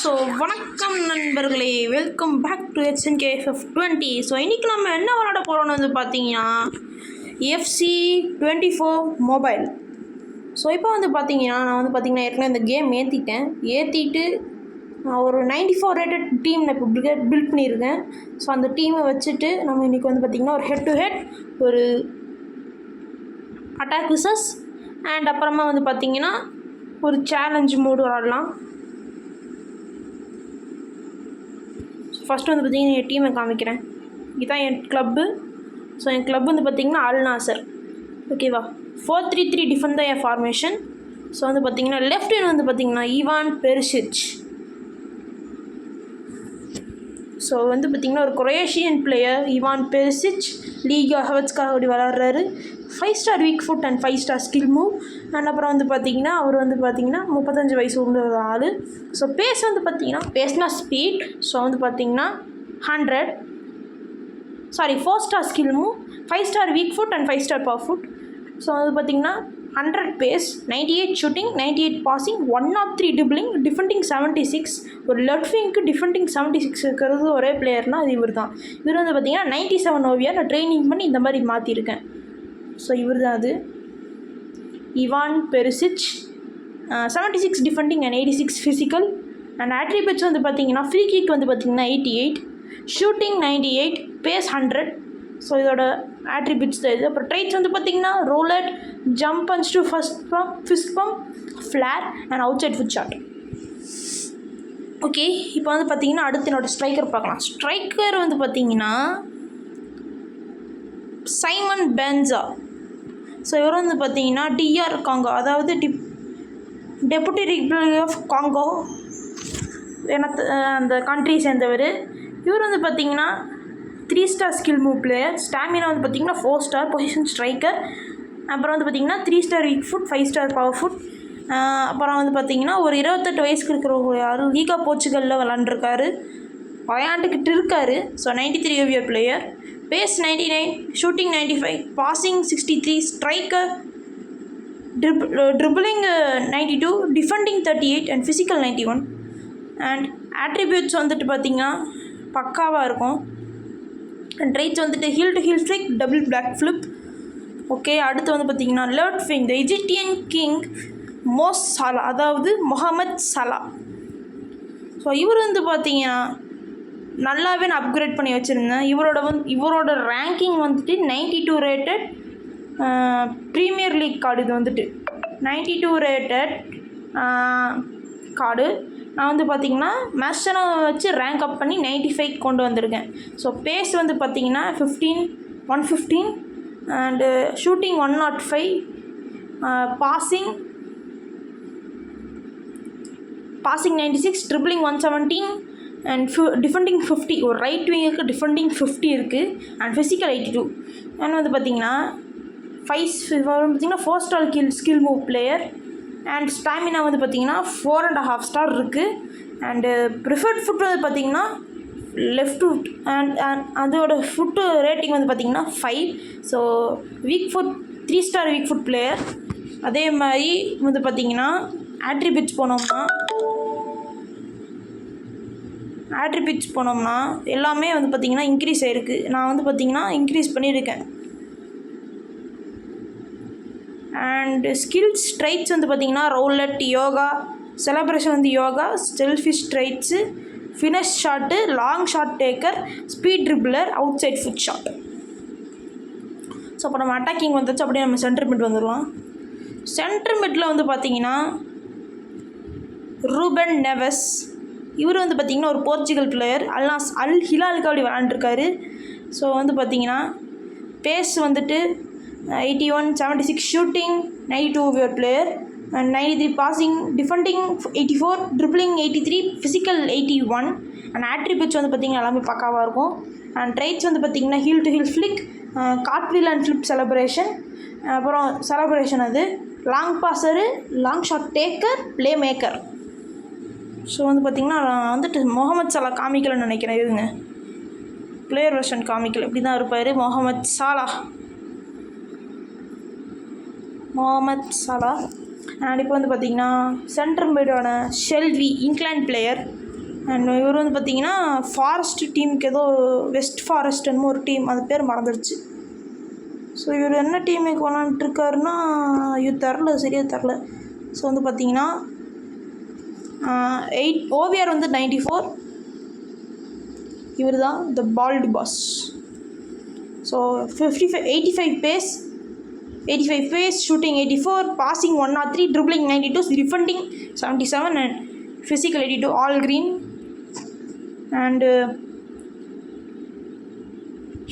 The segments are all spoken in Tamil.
ஸோ வணக்கம் நண்பர்களே, welcome back to HNKFF20. So இன்றைக்கி நம்ம என்ன விளாட போகிறோன்னு வந்து பார்த்தீங்கன்னா FC24 மொபைல். ஸோ இப்போ வந்து பார்த்தீங்கன்னா நான் வந்து பார்த்தீங்கன்னா ஏற்கனவே இந்த கேம் ஏற்றிட்டு ஒரு 94 ரேட்டட் டீம் நான் இப்போ பில்ட் பண்ணியிருக்கேன். ஸோ அந்த டீமை வச்சுட்டு நம்ம இன்றைக்கி வந்து பார்த்திங்கன்னா ஒரு ஹெட் டு ஹெட் ஒரு அட்டாக் விசஸ் அண்ட் அப்புறமா வந்து பார்த்திங்கன்னா ஒரு சேலஞ்ச் மோடு விளாடலாம். ஃபஸ்ட்டு வந்து பார்த்திங்கன்னா என் டீமை காமிக்கிறேன். இதுதான் என் கிளப்பு. ஸோ என் கிளப் வந்து பார்த்திங்கன்னா அல் நாசர். ஓகேவா, 4-3-3 டிஃபெண்ட் தான் என் ஃபார்மேஷன். ஸோ வந்து பார்த்திங்கன்னா லெஃப்ட் ஹேண்ட் வந்து பார்த்திங்கன்னா ஈவான் பெரிசிச். ஸோ வந்து பார்த்திங்கன்னா ஒரு குரோயேஷியன் பிளேயர் ஈவான் பெரிசிச் லீகா ஹவட்ஸ்க்காக அப்படி விளாட்றாரு. 5 star week food and 5 star skill move. And அப்புறம் வந்து பார்த்திங்கன்னா அவர் வந்து பார்த்திங்கன்னா 35 வயசு உள்ள ஒரு ஆள். ஸோ பேஸ் வந்து பார்த்திங்கன்னா பேஸ்னா ஸ்பீட். ஸோ வந்து பார்த்திங்கன்னா 4 star skill move, 5 star week food and 5 star power food. So வந்து பார்த்திங்கன்னா 100 base, 98 shooting, 98 passing, 103 Dibling, defending 76. ஒரு லெஃப்ட் விங்க்கு டிஃபெண்டிங் 76 இருக்கிறது ஒரே பிளேயர்னால் அது இவர் தான். இவர் வந்து பார்த்திங்கன்னா 97 ஓவியா நான் ட்ரைனிங் பண்ணி இந்த மாதிரி மாற்றிருக்கேன். ஸோ இவர் தான் அது Ivan Perisic. 76 defending and 86 physical. And attributes வந்து பார்த்திங்கன்னா ஃப்ரீ கிக் வந்து பார்த்திங்கன்னா 88, ஷூட்டிங் 98, பேஸ் 100. ஸோ இதோட ஆட்ரிபியூட்ஸ் தான் இது. அப்புறம் ட்ரைட்ஸ் வந்து பார்த்திங்கன்னா roulette, jump punch to fist pump, flair and outside foot shot. Okay, இப்போ வந்து பார்த்திங்கன்னா அடுத்து என்னோடய ஸ்ட்ரைக்கர் பார்க்கலாம். ஸ்ட்ரைக்கர் வந்து பார்த்திங்கன்னா சைமன் பென்சா. ஸோ இவர் வந்து பார்த்திங்கன்னா DR காங்கோ, அதாவது டெபுட்டி ரிப்பப்ளிக் ஆஃப் காங்கோ அந்த கண்ட்ரி சேர்ந்தவர். இவர் வந்து பார்த்திங்கன்னா 3 star skill move player. Stamina வந்து பார்த்திங்கன்னா 4 ஸ்டார் பொசிஷன் ஸ்ட்ரைக்கர். அப்புறம் வந்து பார்த்திங்கன்னா 3 star week food, 5 star power food. அப்புறம் வந்து பார்த்திங்கன்னா ஒரு 28 வயசுக்கு இருக்கிற யார் லீகா போர்ச்சுகலில் விளாண்டுருக்காரு, விளையாண்டுக்கிட்டு இருக்கார். So 93 overall player. Pace 99, shooting 95, passing 63, striker dribbling 92, defending 38 and physical 91. And attributes வந்துட்டு பார்த்திங்கன்னா பக்காவாக இருக்கும். அண்ட் ரைட்ஸ் வந்துட்டு heel to heel flick, double block flip. Okay, அடுத்து வந்து பார்த்திங்கன்னா left wing the Egyptian king Mo Salah, அதாவது முகமது சலா. ஸோ இவர் வந்து பார்த்திங்கன்னா நல்லாவே நான் அப்கிரேட் பண்ணி வச்சுருந்தேன். இவரோட ரேங்கிங் வந்துட்டு 92 ரேட்டட் ப்ரீமியர் லீக் கார்டு. இது வந்துட்டு 92 ரேட்டட் கார்டு. நான் வந்து பார்த்திங்கன்னா மேஸ்டனை வச்சு ரேங்க் அப் பண்ணி 95 கொண்டு வந்திருக்கேன். ஸோ பேஸ் வந்து பார்த்திங்கன்னா 115 and shooting 105, passing 96, dribbling 117 and defending 50. ஒரு ரைட் விங்குக்கு டிஃபெண்டிங் 50 இருக்குது அண்ட் ஃபிசிக்கல் 82. அண்ட் வந்து பார்த்திங்கன்னா 4 star skill move player. And stamina வந்து பார்த்திங்கன்னா 4.5 ஸ்டார் இருக்குது. அண்டு ப்ரிஃபர்ட் ஃபுட் வந்து பார்த்திங்கன்னா லெஃப்ட் ஃபுட் அண்ட் அதோட ஃபுட்டு ரேட்டிங் வந்து பார்த்திங்கன்னா 5. So week food 3 star week food player. அதே மாதிரி வந்து பார்த்திங்கன்னா ஆட்ரிபியூட்ஸ் போனோம்னா எல்லாமே வந்து பார்த்திங்கன்னா இன்க்ரீஸ் ஆகிருக்கு. நான் வந்து பார்த்திங்கன்னா இன்க்ரீஸ் பண்ணியிருக்கேன். அண்ட் ஸ்கில்ஸ் ட்ரைட்ஸ் வந்து பார்த்திங்கன்னா ரோலட், யோகா, செலப்ரேஷன் வந்து yoga, selfish traits, finish shot, long shot taker, speed dribbler, outside foot shot. So அப்போ நம்ம அட்டாக்கிங் வந்துச்சு. அப்படியே நம்ம சென்டர் மிட் வந்துடலாம். சென்டர் மிட்டில் வந்து பார்த்திங்கன்னா ரூபன் நெவஸ். இவர் வந்து பார்த்திங்கன்னா ஒரு போர்ச்சுகல் பிளேயர். அல் ஹிலாலுக்கு அப்படி விளாண்டுருக்காரு. ஸோ வந்து பார்த்திங்கன்னா பேஸ் வந்துட்டு 81, 76 shooting, 92 OVR player and 93 passing, defending 84, dribbling 83, physical 81. And attributes வந்து பார்த்திங்கன்னா எல்லாமே பக்காவாக இருக்கும். அண்ட் ட்ரைட்ஸ் வந்து பார்த்திங்கன்னா heel to heel flick, cartwheel and flip celebration. அப்புறம் செலப்ரேஷன் அது long passer, long shot taker, playmaker. So வந்து பார்த்திங்கன்னா நான் வந்துட்டு முகமது சலா காமிக்கலன்னு நினைக்கிறேன். இதுங்க பிளேயர் வெர்ஷன் காமிக்கல, இப்படி தான் இருப்பார் முகமது சலா. அண்ட் இப்போ வந்து பார்த்திங்கன்னா சென்டர் மிடான ஷெல்வி இங்கிலாந்து பிளேயர். அண்ட் இவர் வந்து பார்த்திங்கன்னா ஃபாரஸ்ட் டீமுக்கு ஏதோ வெஸ்ட் ஃபாரஸ்ட்னு ஒரு டீம், அது பேர் மறந்துடுச்சு. ஸோ இவர் என்ன டீமுக்கு விளாண்டுருக்காருன்னா இது தெரில, சரியாக தெரில. ஸோ வந்து பார்த்திங்கன்னா 8 ஓவிஆர் வந்து 94. இவர் தான் the bald boss. So 85 pace, shooting 84, passing 103, dribbling 92, defending 77 and physical 82, all green. And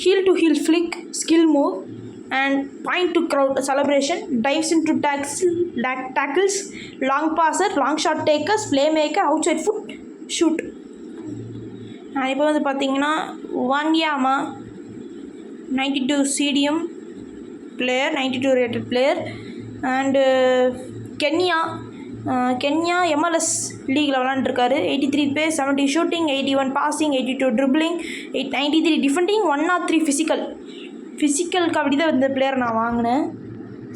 heel to heel flick, skill move, and point to crowd celebration, dives into tackles, long passer, long shot takers, playmaker, outside foot, shoot. இப்போ வந்து பார்த்தீங்கன்னா Wanyama 92 CDM player, 92 rated player. And Kenya MLS லீகில் விளாண்டுருக்காரு. 83 pace, 70 shooting, 81 passing, 82 dribbling, 93 defending, 103 ஃபிசிக்கலுக்கு அப்படி தான் இந்த பிளேயர் நான் வாங்கினேன்.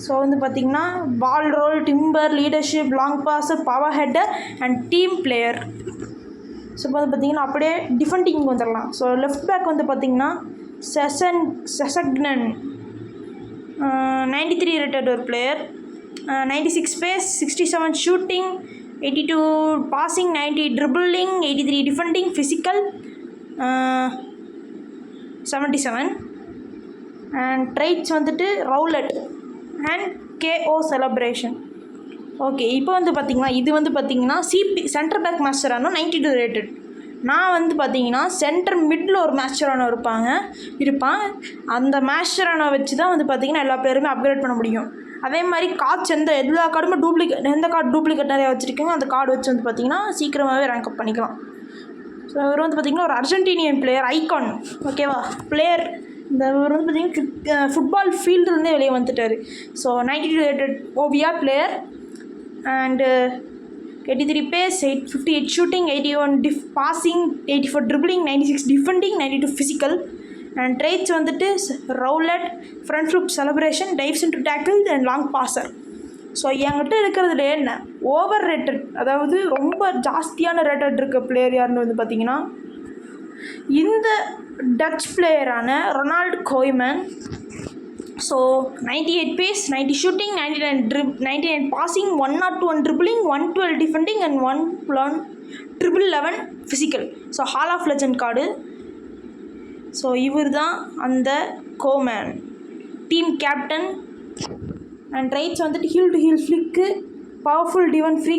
ஸோ வந்து பார்த்திங்கன்னா ball roll, timber, leadership, long passer, power header and team player. So இப்போ வந்து பார்த்திங்கன்னா அப்படியே டிஃபெண்டிங் வந்துடலாம். ஸோ லெஃப்ட் பேக் வந்து பார்த்திங்கன்னா செசக்னன் 93 ரேட்டட் ஒரு player, 96 pace, 67 shooting, 82 passing, 90 dribbling, 83 defending, physical 77. And traits வந்துட்டு roulette and KO celebration. Okay, இப்போ வந்து பார்த்திங்கன்னா இது வந்து பார்த்திங்கன்னா சென்டர் பேக் மாஸ்டரானோ 92 ரேட்டட். நான் வந்து பார்த்திங்கன்னா சென்டர் மிடில் ஒரு மாஸ்டரானோ இருப்பான். அந்த மாஸ்டரானோ வச்சு தான் வந்து பார்த்திங்கன்னா எல்லா பிளேயருமே அப்கிரேட் பண்ண முடியும். அதே மாதிரி கார்ட்ஸ் எல்லா கார்டுமே எந்த கார்டு டூப்ளிகேட் நிறையா வச்சுருக்கீங்க அந்த கார்டு வச்சு வந்து பார்த்திங்கன்னா சீக்கிரமாகவே ரேங்க் அப் பண்ணிக்கலாம். ஸோ இவர் வந்து பார்த்திங்கன்னா ஒரு அர்ஜென்டினியன் பிளேயர், ஐகான். ஓகேவா, பிளேயர் இந்த இவர் வந்து பார்த்திங்கன்னா ஃபுட்பால் ஃபீல்டுலேருந்தே வெளியே வந்துட்டார். So 92 rated OVR player. And 83 pace, 58 shooting, 81 passing, 84 dribbling, 96 defending, 92 physical. And traits வந்துட்டு roulette, front flip celebration, dives into tackle and long passer. So என்கிட்ட இருக்கிறதுல என்ன ஓவர் ரேட்டட், அதாவது ரொம்ப ஜாஸ்தியான ரேட்டட் இருக்க பிளேயர் யாருன்னு வந்து பார்த்திங்கன்னா இந்த டச் பிளேயரான Ronald Koeman. So 98 pace, 90 shooting, 99 passing, 101 dribbling, 112 defending and 11 physical. So hall of legend card. So இவர் தான் அந்த Koeman, team captain. And traits வந்துட்டு heel to heel flick, powerful driven free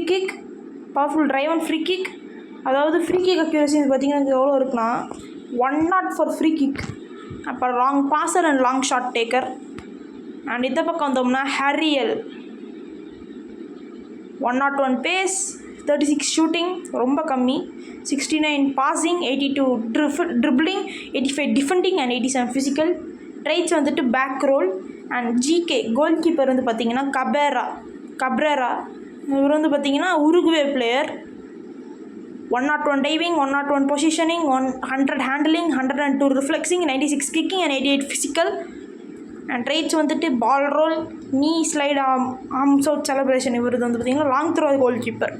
kick. அதாவது ஃப்ரீ கிக் அக்யூரசி பார்த்திங்கன்னா எவ்வளோ இருக்குன்னா 104 ஃப்ரீ கிக். அப்புறம் long passer and long shot taker. And இந்த பக்கம் வந்தோம்னா ஹேரியல் 101 பேஸ், 36 ஷூட்டிங், ரொம்ப கம்மி, 69 passing, 82 dribbling, 85 defending and 87 physical. Traits வந்துட்டு back roll. And GK goalkeeper வந்து பார்த்திங்கன்னா கப்ரேரா. இவர் வந்து பார்த்திங்கன்னா Uruguay player. 101 diving, 101 positioning, 100 handling, 102 reflexing, 96 kicking and 88 physical. And traits வந்துட்டு ball roll, knee slide, arms out celebration. இவர் வந்து பார்த்திங்கன்னா long throw goalkeeper.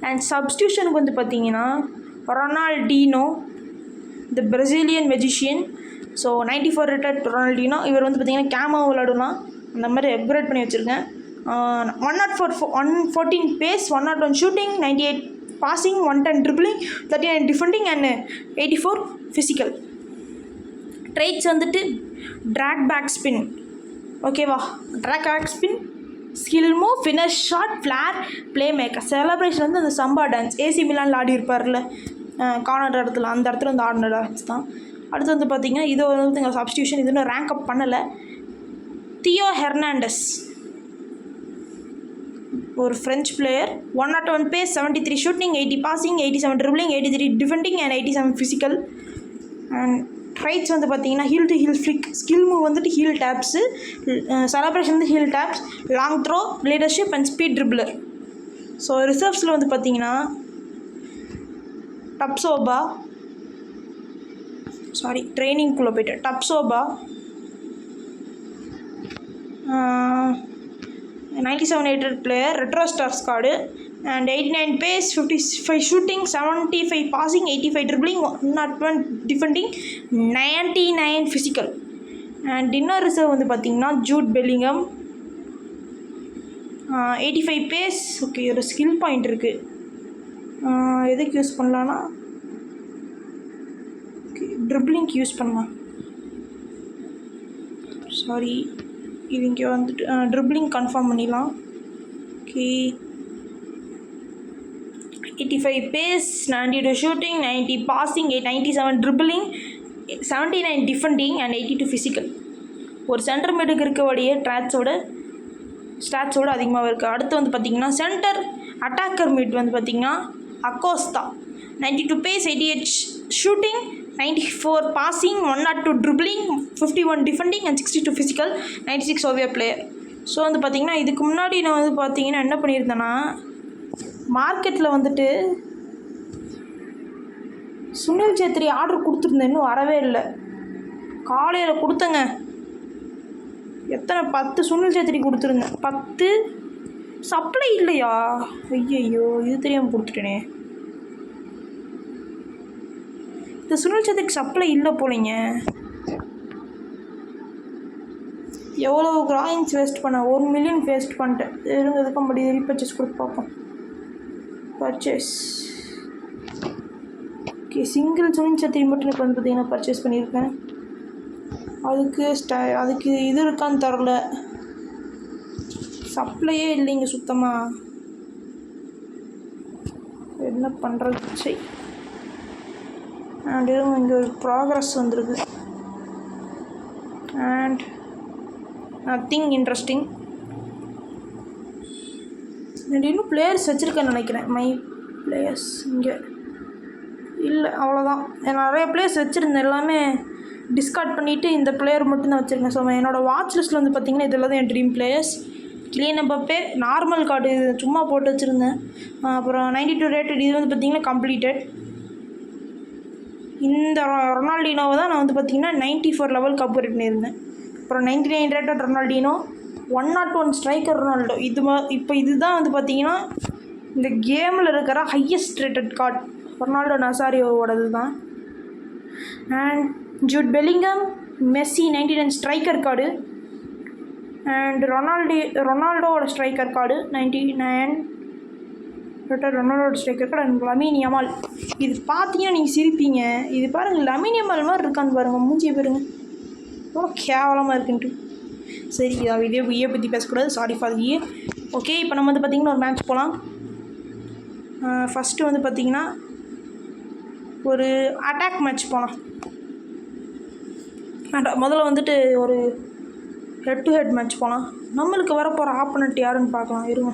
And சப்ஸ்டியூஷனுக்கு வந்து பார்த்திங்கன்னா Ronaldinho, the Brazilian magician. So 94 rated Ronaldinho. இவர் வந்து பார்த்திங்கன்னா கேமோ விளாடுலாம், அந்த மாதிரி அப்கிரேட் பண்ணி வச்சுருக்கேன். 114 pace, 101 shooting, 98 passing, 110 dribbling, 39 defending and 84 physical. Traits வந்துட்டு ட்ராக் பேக் ஸ்பின். ஓகேவா, drag back spin, skill move, finish shot, flair, playmaker. Celebration வந்து அந்த சம்பா டான்ஸ் AC மிலானில் ஆடி இருப்பார்ல கார்னர் இடத்துல, அந்த இடத்துல வந்து ஆடின டான்ஸ் தான். அடுத்து வந்து பார்த்திங்கன்னா இது வந்து எங்கள் சப்ஸ்டியூஷன், இது இன்னும் ரேங்க் அப் பண்ணலை. தியோ ஹெர்னாண்டஸ், ஒரு French player. 101 pace, 73 shooting, 80 passing, 87 dribbling, 83 defending and 87 physical. And traits வந்து பார்த்திங்கன்னா heel to heel flick, skill move வந்துட்டு ஹீல் டேப்ஸு, செலப்ரேஷன் வந்து heel taps, long throw, leadership and speed dribbler. So ரிசர்வ்ஸில் வந்து பார்த்திங்கன்னா ட்ரைனிங்குள்ளே போய்ட்டு டப்சோபா, 97 rated player, retro stars card, and 89 pace, 55 shooting, 75 passing, 85 dribbling, 101 defending, 99 physical. And dinner reserve வந்து பார்த்தீங்கன்னா ஜூட் பெல்லிங்கம், 85 pace. ஓகே, ஒரு ஸ்கில் பாயிண்ட் இருக்குது. எதுக்கு யூஸ் பண்ணலான்னா ட்ரிப்ளிங்க்கு யூஸ் பண்ணலாம். சாரி, இது இங்கே வந்துட்டு ட்ரிப்ளிங் கன்ஃபார்ம் பண்ணிடலாம். Okay, 85 pace, 92 shooting, 90 passing, 97 dribbling, 79 defending and 82 physical. ஒரு சென்டர் மிட்டுக்கு இருக்கக்கூடிய ஸ்டாட்ஸோடு அதிகமாக இருக்குது. அடுத்து வந்து பார்த்திங்கன்னா சென்டர் அட்டாக்கர் மிட் வந்து பார்த்திங்கன்னா அக்கோஸ்தா, 92 pace, 88 shooting, 94 passing, 102 dribbling, 51 defending and 62 physical, 96 OVR player. So வந்து பார்த்திங்கன்னா இதுக்கு முன்னாடி நான் வந்து பார்த்திங்கன்னா என்ன பண்ணியிருந்தேன்னா, மார்க்கெட்டில் வந்துட்டு சுனில் சேத்ரி ஆர்டர் கொடுத்துருந்தேன், இன்னும் வரவே இல்லை. காலையில் கொடுத்தேங்க. எத்தனை 10 சுனில் சேத்ரி கொடுத்துருந்தேன். 10 சப்ளை இல்லையா? ஐயோ, இது தெரியாமல் கொடுத்துட்டேனே. இந்த சுனில் சேத்ரிக்கு சப்ளை இல்லை போலிங்க. எவ்வளோ காயின்ஸ் வேஸ்ட் பண்ணேன்? 1 million வேஸ்ட் பண்ணிட்டேன். இருந்ததுக்கு அப்படி ரீபர்ச்சேஸ் கொடுத்து பார்ப்போம். Purchase. Okay, single Sunil Chhetri மட்டும் இப்போ வந்து பார்த்திங்கன்னா பர்ச்சேஸ் பண்ணியிருக்கேன். அதுக்கு இது இருக்கான்னு தரல, சப்ளையே இல்லைங்க சுத்தமாக. என்ன பண்ணுறது? சரி, அண்ட் இங்கே ஒரு ப்ராக்ரஸ் வந்துருக்கு. And nothing interesting. இன்னும் பிளேயர்ஸ் வச்சுருக்கேன்னு நினைக்கிறேன். மை பிளேயர்ஸ் இங்கே இல்லை, அவ்வளோதான். நிறைய பிளேயர்ஸ் வச்சுருந்தேன், எல்லாமே டிஸ்கார்ட் பண்ணிவிட்டு இந்த பிளேயர் மட்டும்தான் வச்சுருக்கேன். ஸோ என்னோடய வாட்ச் லிஸ்ட்டில் வந்து பார்த்திங்கன்னா இதெல்லாம் தான் என் dream players. Kylian Mbappe normal card சும்மா போட்டு வச்சுருந்தேன். அப்புறம் 92 ரேட்டட், இது வந்து பார்த்திங்கன்னா கம்ப்ளீட்டட். இந்த ரொனால்டினோவை தான் நான் வந்து பார்த்திங்கன்னா 94 லெவலுக்கு அப்கிரேட் பண்ணியிருந்தேன். அப்புறம் 99 ரேட்டட் ரொனால்டினோ, 101 ஸ்ட்ரைக்கர் ரொனால்டோ. இப்போ இதுதான் வந்து பார்த்திங்கன்னா இந்த கேமில் இருக்கிற ஹையஸ்ட் ரேட்டட் கார்டு ரொனால்டோ நசாரியோவோடது தான். And Jude Bellingham, Messi 99 striker card. And ரொனால்டோவோட ஸ்ட்ரைக்கர் கார்டு 99 ரொனால்டோட striker card. And Lamine Yamal. இது பார்த்தீங்கன்னா நீங்கள் சிரிப்பீங்க. இது பாருங்கள், லமீன் யமால் மாதிரி இருக்கான்னு பாருங்கள், மூஞ்சியை பாருங்கள், ரொம்ப கேவலமாக இருக்குன்ட்டு. சரி, இதே பற்றி பேசக்கூடாது, சாரி ஃபார் ஈ. ஓகே, இப்போ நம்ம வந்து பார்த்திங்கன்னா ஒரு மேட்ச் போகலாம். ஃபஸ்ட்டு வந்து பார்த்திங்கன்னா ஒரு அட்டாக் மேட்ச் போகலாம். முதல்ல வந்துட்டு ஒரு ஹெட் டு ஹெட் மேட்ச் போகலாம். நம்மளுக்கு வரப்போகிற ஆப்போனண்ட் யாருன்னு பார்க்கலாம், இருங்க.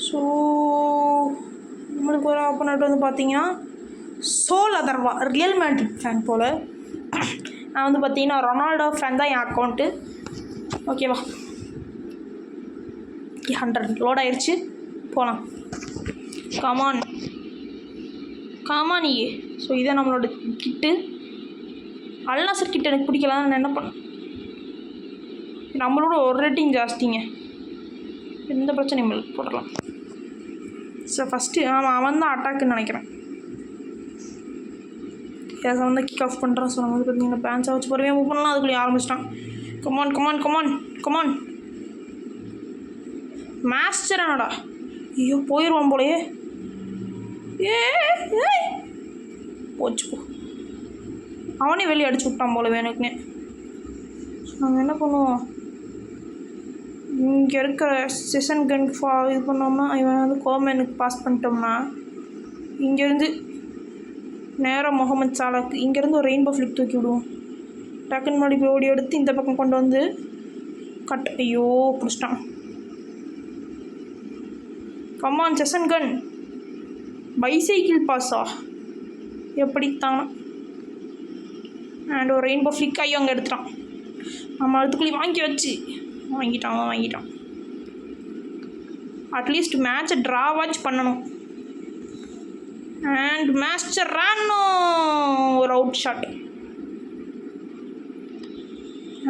ஸோ நம்மளுக்கு வர ஆப்போனண்ட் வந்து பார்த்திங்கன்னா soul Atharva, real Madrid fan போல். நான் வந்து பார்த்திங்கன்னா ரொனால்டோ ஃபேன் தான் என் அக்கௌண்ட்டு. ஓகேவா, 100 லோட் ஆயிடுச்சு, போகலாம். காமான் ஏ. ஸோ இதை நம்மளோட கிட்டு. அல்நாசர் கிட்ட எனக்கு பிடிக்கல, நான் என்ன பண்ணேன், நம்மளோட ஒரு ரேட்டிங் ஜாஸ்திங்க, எந்த பிரச்சனையும் இல்லை, போடலாம். ஸோ ஃபஸ்ட்டு அவன் தான் அட்டாக்குன்னு நினைக்கிறேன். அவன் தான் கிக் ஆஃப் பண்ணுறான். ஸோ நம்ம வந்து பார்த்தீங்கன்னா பேன்ஸை வச்சு பொறுமையாக மூவ் பண்ணலாம். அதுக்குள்ளே ஆரம்பிச்சிட்டான். கமான் மாஸ்டர் என்னடா, ஐயோ போயிடுவான் போலையே. போச்சு போ, அவனே வெளியே அடிச்சு விட்டான் போல வேணுக்குனே. நாங்கள் என்ன பண்ணுவோம், இங்கே இருக்கிற செஷன் கனுக்கு இது பண்ணோம்னா, இவன் வந்து கோமேனுக்கு பாஸ் பண்ணிட்டோம்னா, இங்கேருந்து நேராக முகமது சாலாக்கு இங்கேருந்து ஒரு ரெயின்போ ஃப்ளிப் தூக்கி விடுவோம். டக்குன்னு முன்னாடி போய் ஓடி எடுத்து இந்த பக்கம் கொண்டு வந்து ஐயோ பிடிச்சிட்டான். கமான் செஷன் கன், பைசைக்கிள் பாஸா எப்படித்தான். அண்ட் ஒரு ரெயின்போ ஃப்ளிக் ஐயோ அங்கே எடுத்துட்டான். நம்ம அதுக்குள்ளேயே வாங்கிட்டான். அட்லீஸ்ட் மேட்சை ட்ராவாச் பண்ணணும். அண்ட் மாஸ்டர் ரானோ ஒரு அவுட் ஷாட்.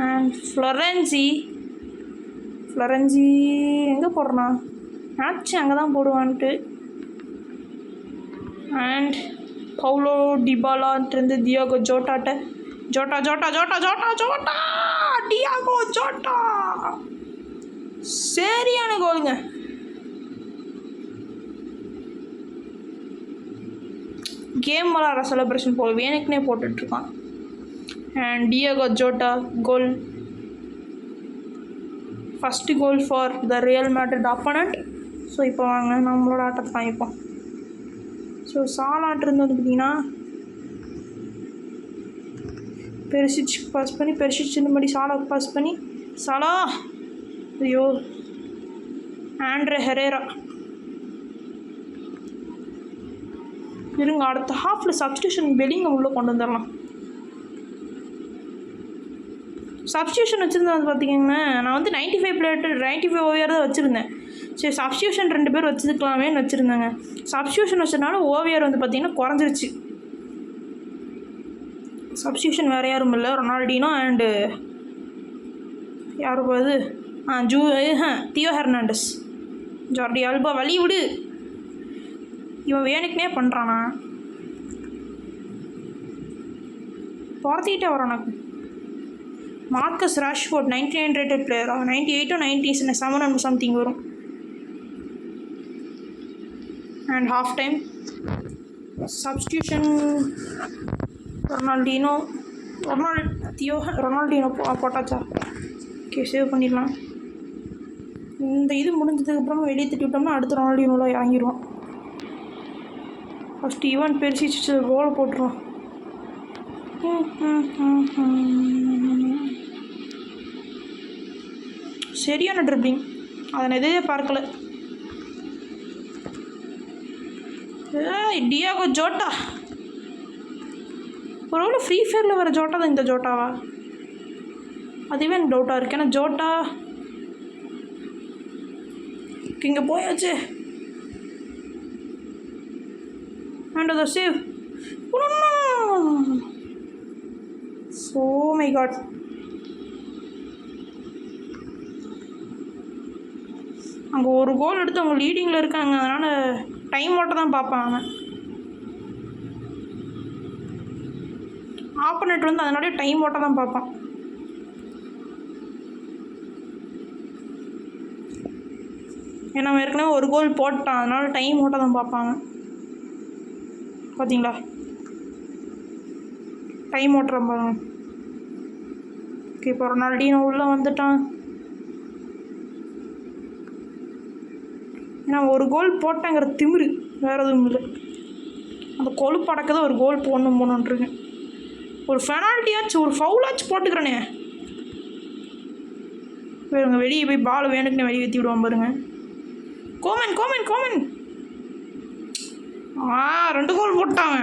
அண்ட் ஃப்ளோரன்சி எங்கே போடுறான்? நினச்சேன் அங்கே தான் போடுவான்ட்டு. அண்ட் பவுலோ டிபாலான்ட்டு தியாகோ ஜோட்டாட்ட Jota Jota Jota Jota Jota Diogo Jota சரியான கோலுங்க. கேம் விளாட்ற செலிப்ரேஷன் போல் வேணுக்குனே போட்டுட்ருக்கான். And Diogo Jota goal, first goal for the Real Madrid opponent. So இப்போ வாங்க நம்மளோட ஆட்டத்தை காமிப்போம். ஸோ சாலான்ட்டு வந்து பார்த்திங்கன்னா பெருசிச் பாஸ் பண்ணி பெருசிச் இந்த மாதிரி சாலாவுக்கு பாஸ் பண்ணி சாலா ஐயோ ஆண்ட்ரே ஹெரேரா இருங்க அடுத்த ஹாஃபில் சப்ஸ்டியூஷன் பெலிங்க உள்ளே கொண்டு வந்துடலாம். சப்ஸ்டியூஷன் வச்சுருந்தேன் வந்து பார்த்திங்கன்னா நான் வந்து 95 ஓவியர் தான் வச்சுருந்தேன். சரி சப்ஸ்டியூஷன் 2 பேர் வச்சுருக்கலாமேன்னு வச்சுருந்தேங்க. சப்ஸ்டியூஷன் வச்சதுனால ஓவியர் வந்து பார்த்திங்கன்னா குறைஞ்சிருச்சு. சப்ஸ்டியூஷன் வேறு யாரும் இல்லை, ரொனால்டினோ அண்டு யாரும் போகுது தியோ ஹெர்னாண்டஸ். ஜார்டி ஆல்பா வழி விடு, இவன் வேணுக்குனே பண்ணுறானா, துரத்திக்கிட்டே வரான். எனக்கு மார்க்கஸ் ராஷ்ஃபோர்ட் 99 ரேட்டட் பிளேயரா, 98 97 சம்திங் வரும். And half time substitution Ronaldinho போட்டாச்சா? ஓகே சேவ் பண்ணிடலாம். இந்த இது முடிஞ்சதுக்கப்புறமா வெளியே திட்டி விட்டோம்னா அடுத்த ரொனால்டினோவில் இறங்கிடுவோம். ஃபஸ்ட்டு ஈவன் பெருசிச்சு கோல் போட்டுருவோம். சரியான ட்ரிப்ளிங், அதை நான் எதையே பார்க்கல. டியாகோ ஜோட்டா ஒரு ஃப்ரீ ஃபயரில் வர ஜோட்டா தான் இந்த ஜோட்டாவா? அதுவே எனக்கு டவுட்டாக இருக்குது. ஏன்னா ஜோட்டா இங்கே போயாச்சு. அண்ட் அதை சேவ். ஸோ மை காட், அங்கே ஒரு கோல் எடுத்து அவங்க லீடிங்கில் இருக்காங்க. அதனால் டைம் ஓட்ட தான் பார்ப்பான் அவன். ஆப்போனட் வந்து அதனாலே டைம் ஓட்ட தான் பார்ப்பான். ஏன்னா அவன் ஏற்கனவே ஒரு கோல் போட்டான், அதனால டைம் ஓட்ட தான் பார்ப்பாங்க. பார்த்தீங்களா டைம் ஓட்டுறான் பாருங்க. ஓகே இப்போ ரொனால்டினோ உள்ளே வந்துட்டான். ஏன்னா ஒரு கோல் போட்டாங்கிற திமிரு வேறு எதுவும் இல்லை. அந்த கொழுப்பு அடக்கதான் ஒரு கோல் போடணுன்ட்ருக்கேன். ஒரு பெனால்ட்டியாச்சும் ஒரு ஃபவுலாச்சும் போட்டுக்கிறேனே. வேறுங்க வெளியே போய் பால் வேணுக்குன்னு வெளியே ஏற்றி விடுவான் பாருங்க. கோமன் கோமன் கோமன் 2 கோல் போட்டாங்க.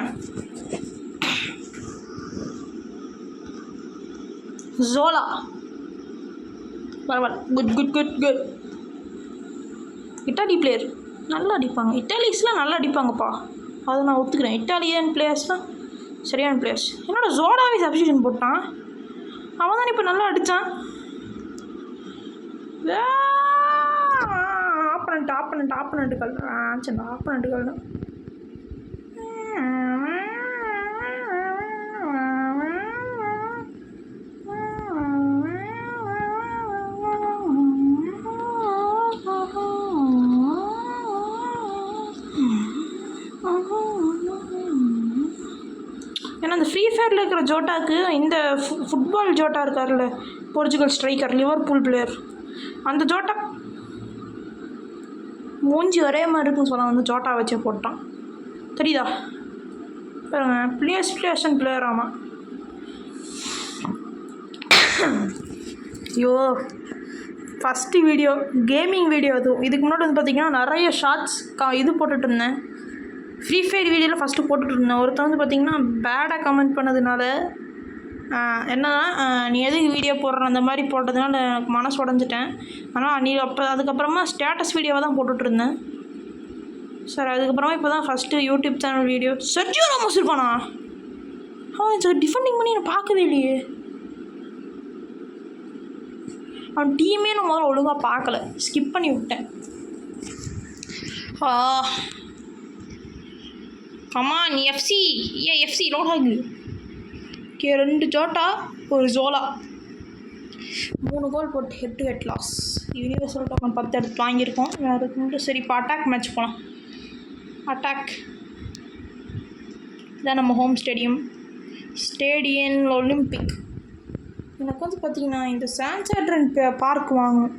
ஜோலா பரவாயில்ல, good good good good. Italy player நல்லா அடிப்பாங்க. இட்டாலிஸ்லாம் நல்லா அடிப்பாங்கப்பா, அதை நான் ஒத்துக்கிறேன். இட்டாலியன் பிளேயர்ஸ்லாம் சரியான பிளேயர்ஸ். என்னோட ஜோடாவே சப்ஸ்டியூஷன் போட்டான். அவன் தான் இப்போ நல்லா அடித்தான். ஆப்பனண்ட்டு கல் ஆச்சுண்டா, ஆப்பனண்ட்டு கல் தான். ஏன்னா அந்த ஃப்ரீ ஃபயரில் இருக்கிற ஜோட்டாக்கு இந்த ஃபுட்பால் ஜோட்டா இருக்கார்ல, போர்ச்சுகல் ஸ்ட்ரைக்கர், லிவர்பூல் பிளேயர், அந்த ஜோட்டா மூஞ்சி ஒரே மாதிரி இருக்குன்னு சொல்லலாம். வந்து ஜோட்டா வச்சே போட்டான் தெரியுதா பாருங்க. பிளேஸ்டேஷன் பிளேயர் ஆமாம். ஐயோ ஃபஸ்ட்டு வீடியோ கேமிங் வீடியோ அதுவும். இதுக்கு முன்னாடி வந்து பார்த்திங்கன்னா நிறைய ஷார்ட்ஸ் இது போட்டுட்டு இருந்தேன். ஃப்ரீ ஃபயர் வீடியோவில் ஃபஸ்ட்டு போட்டுட்டு இருந்தேன். ஒருத்தர் வந்து பார்த்திங்கன்னா பேடாக கமெண்ட் பண்ணதுனால என்னன்னா நீ எதுக்கு வீடியோ போடுற அந்த மாதிரி போட்டதுனால எனக்கு மனசு உடஞ்சிட்டேன். ஆனால் அதுக்கப்புறமா ஸ்டேட்டஸ் வீடியோவை தான் போட்டுட்ருந்தேன் சார். அதுக்கப்புறமா இப்போ தான் first YouTube channel video. Sergio Ramos இருப்பானா? அவன் சார் டிஃபெண்டிங் பண்ணி நான் பார்க்கவே இல்லையே. அவன் டீமே நான் முதல்ல ஒழுங்காக பார்க்கல, ஸ்கிப் பண்ணி விட்டேன். கமான் எஃப்சி எஃப்சி லோட் ஆகுது. ஓகே 2 ஜோட்டா ஒரு ஜோலா 3 கோல் போட்டு head to head loss. Universal token 10 எடுத்து வாங்கியிருக்கோம். வேறு மட்டும் சரி இப்போ அட்டாக் மேட்ச் போகலாம். அட்டாக் இதான் நம்ம ஹோம் ஸ்டேடியம் ஒலிம்பிக். எனக்கு வந்து பார்த்திங்கன்னா இந்த சான்சட்ரன் பார்க் வாங்கணும்.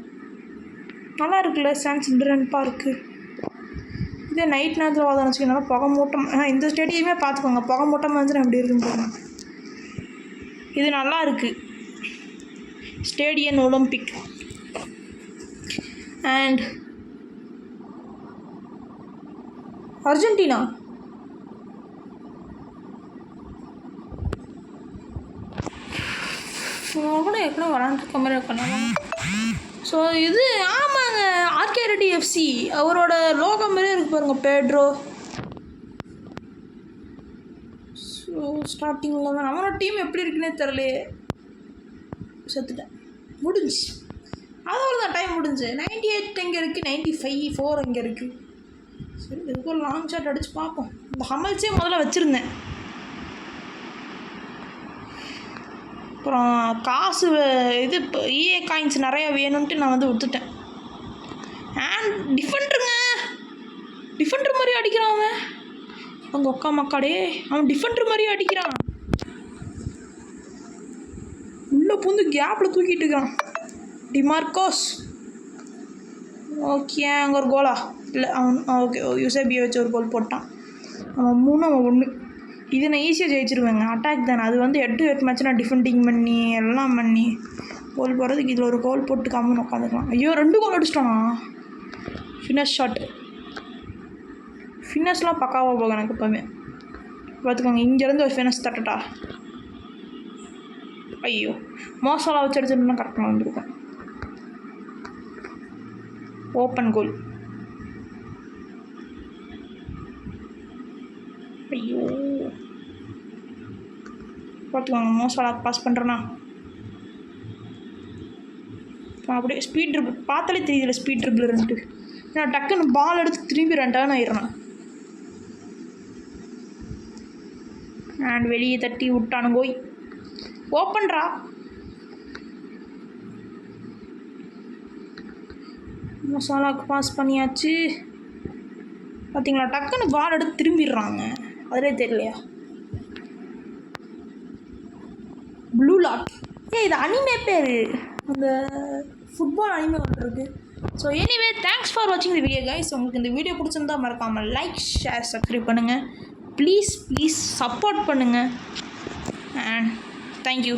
நல்லா இருக்குல்ல சான்சட்ரன் பார்க்கு. இதே நைட் நேரத்தில் வாதம் வச்சுக்கனால புகை மூட்டம். இந்த ஸ்டேடியமே பார்த்துக்கோங்க, புகை மூட்டமாக இருந்துச்சுன்னா எப்படி இருக்குன்னு பாருங்க. இது நல்லா இருக்குது ஸ்டேடியம் ஒலிம்பிக். அண்ட் அர்ஜென்டினா கூட ஏற்கனவே விளாண்டுருக்க மாதிரி இருக்கணும். ஸோ இது ஆமாங்க ஆர்கே ரெட்டி எஃப்சி அவரோட லோகோ மாதிரியே இருக்கு பாருங்கள் பேட்ரோ. ஸோ ஸ்டார்டிங்கில் தான் அவனோட டீம் எப்படி இருக்குன்னே தெரிலையே. செத்துட்டேன் முடிஞ்சு அதோட தான் டைம் முடிஞ்சு. 98 எங்கே இருக்குது, 95 எங்கே இருக்குது. சரி இதுக்கு ஒரு லாங் ஷாட் அடித்து பார்ப்போம். இந்த ஹமல்ஸே முதல்ல வச்சுருந்தேன். அப்புறம் காசு இது இஏ காயின்ஸ் நிறையா வேணும்ன்ட்டு நான் வந்து விட்டுட்டேன். அண்ட் டிஃபெண்டர் மாதிரி அடிக்கிறான் அவன். அவங்க ஒக்கா மக்காடே அவன் டிஃபெண்டர் மாதிரியே அடிக்கிறான். உள்ளே பூந்து கேப்பில் தூக்கிட்டு இருக்கான் டிமார்க்கோஸ். ஓகே அங்கே ஒரு கோலா இல்லை அவன். ஓகே யூசேபியை வச்சு ஒரு கோல் போட்டான். அவன் 3 அவன் 1. இது நான் ஈஸியாக ஜெயிச்சிருவேங்க. அட்டாக் தானே அது வந்து 8 மேட்ச் நான் டிஃபெண்டிங் பண்ணி எல்லாம் பண்ணி கோல் போடுறதுக்கு இதில் ஒரு கோல் போட்டு கம்முன்னு உட்காந்துக்கலாம். ஐயோ 2 கோல் அடிச்சிட்டோண்ணா. ஃபினிஷ் ஷாட்டு ஃபினிஷ்லாம் பக்காவாக போகும் எனக்கு எப்போவுமே. பார்த்துக்கோங்க இங்கேருந்து ஒரு ஃபினிஷ் தட்டட்டா. ஐயோ மோசலா வச்சு அடிச்சிருந்தா கரெக்டாக வந்துருக்கேன். ஓப்பன் கோல். ஐயோ பார்த்துக்கோங்க மோசலாக பாஸ் பண்ணுறேன்னா அப்படியே ஸ்பீட் ட்ரிபிள் பார்த்தாலே தெரியுதுல ஸ்பீட் ட்ரிபிள்ன்ட்டு. நான் டக்குன்னு பால் எடுத்து திரும்பி 2 டர்ன் ஆயிடுறேன். அண்ட் வெளியே தட்டி விட்டானு போய் ஓப்பன்ரா. மசாலாவுக்கு பாஸ் பண்ணியாச்சு. பார்த்தீங்களா டக்குன்னு பால் எடுத்து திரும்பிடுறாங்க. அதிலே தெரியலையா ப்ளூ லாக். இது அனிமே பேர், அந்த ஃபுட்பால் அனிமே ஒன்று இருக்குது. ஸோ எனிவே தேங்க்ஸ் ஃபார் வாட்சிங் தி வீடியோ கைஸ். உங்களுக்கு இந்த வீடியோ பிடிச்சிருந்தா மறக்காமல் லைக் ஷேர் சப்ஸ்கிரைப் பண்ணுங்கள். ப்ளீஸ் சப்போர்ட் பண்ணுங்கள். And thank you.